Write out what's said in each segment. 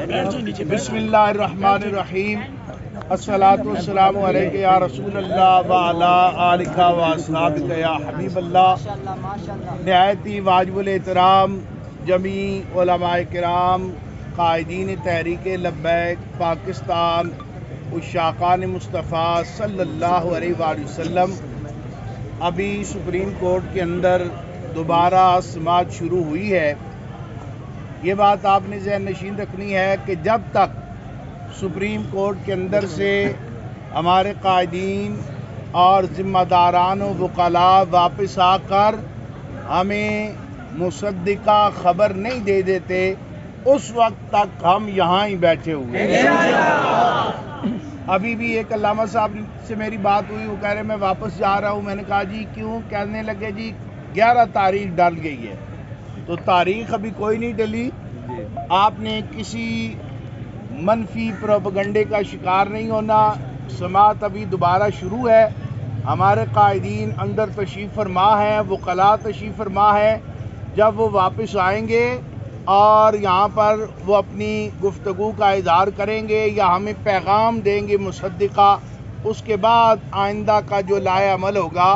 بسم اللہ الرحمن الرحیم الصلاۃ والسلام علیک یا رسول اللہ وعلی آلک و اصحابک یا حبیب اللہ۔ نہایت ہی واجب الاحترام جمیع علماء کرام، قائدین تحریک لبیک پاکستان، عشاقان مصطفیٰ صلی اللہ علیہ وآلہ وسلم، ابھی سپریم کورٹ کے اندر دوبارہ سماعت شروع ہوئی ہے۔ یہ بات آپ نے ذہن نشین رکھنی ہے کہ جب تک سپریم کورٹ کے اندر سے ہمارے قائدین اور ذمہ داران و وکلاء واپس آ کر ہمیں مصدقہ خبر نہیں دے دیتے، اس وقت تک ہم یہاں ہی بیٹھے ہوئے ہیں۔ ابھی بھی ایک علامہ صاحب سے میری بات ہوئی، وہ کہہ رہے میں واپس جا رہا ہوں۔ میں نے کہا جی کیوں؟ کہنے لگے جی 11 تاریخ ڈل گئی ہے۔ تو تاریخ ابھی کوئی نہیں ڈلی، آپ نے کسی منفی پروپیگنڈے کا شکار نہیں ہونا۔ سماعت ابھی دوبارہ شروع ہے، ہمارے قائدین اندر تشریف فرما ہے، وکلاء تشریف فرما ہے۔ جب وہ واپس آئیں گے اور یہاں پر وہ اپنی گفتگو کا اظہار کریں گے یا ہمیں پیغام دیں گے مصدقہ، اس کے بعد آئندہ کا جو لائحہ عمل ہوگا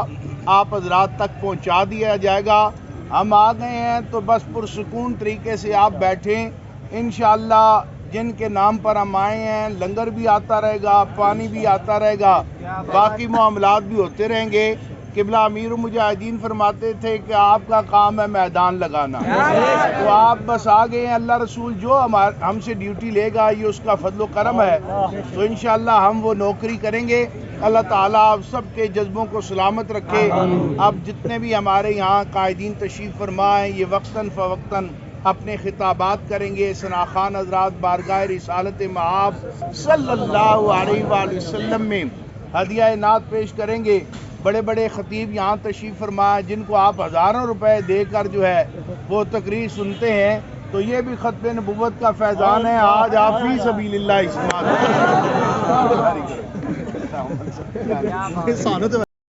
آپ حضرات تک پہنچا دیا جائے گا۔ ہم آ گئے ہیں تو بس پرسکون طریقے سے آپ بیٹھیں۔ انشاءاللہ جن کے نام پر ہم آئے ہیں، لنگر بھی آتا رہے گا، پانی بھی آتا رہے گا، باقی معاملات بھی ہوتے رہیں گے۔ قبلہ امیر المجاہدین فرماتے تھے کہ آپ کا کام ہے میدان لگانا، تو آپ بس آ گئے ہیں۔ اللہ رسول جو ہم سے ڈیوٹی لے گا یہ اس کا فضل و کرم ہے، تو انشاءاللہ ہم وہ نوکری کریں گے۔ اللہ تعالیٰ آپ سب کے جذبوں کو سلامت رکھے۔ اب جتنے بھی ہمارے یہاں قائدین تشریف فرما ہیں، یہ وقتاً فوقتاً اپنے خطابات کریں گے۔ ثنا خان حضرات بارگاہ رسالت مآب صلی اللہ علیہ وآلہ وسلم میں ہدیہ نعت پیش کریں گے۔ بڑے بڑے خطیب یہاں تشریف فرما ہیں جن کو آپ ہزاروں روپے دے کر جو ہے وہ تقریر سنتے ہیں، تو یہ بھی ختم نبوت کا فیضان ہے۔ آج آپ فی سبیل اللہ سماعت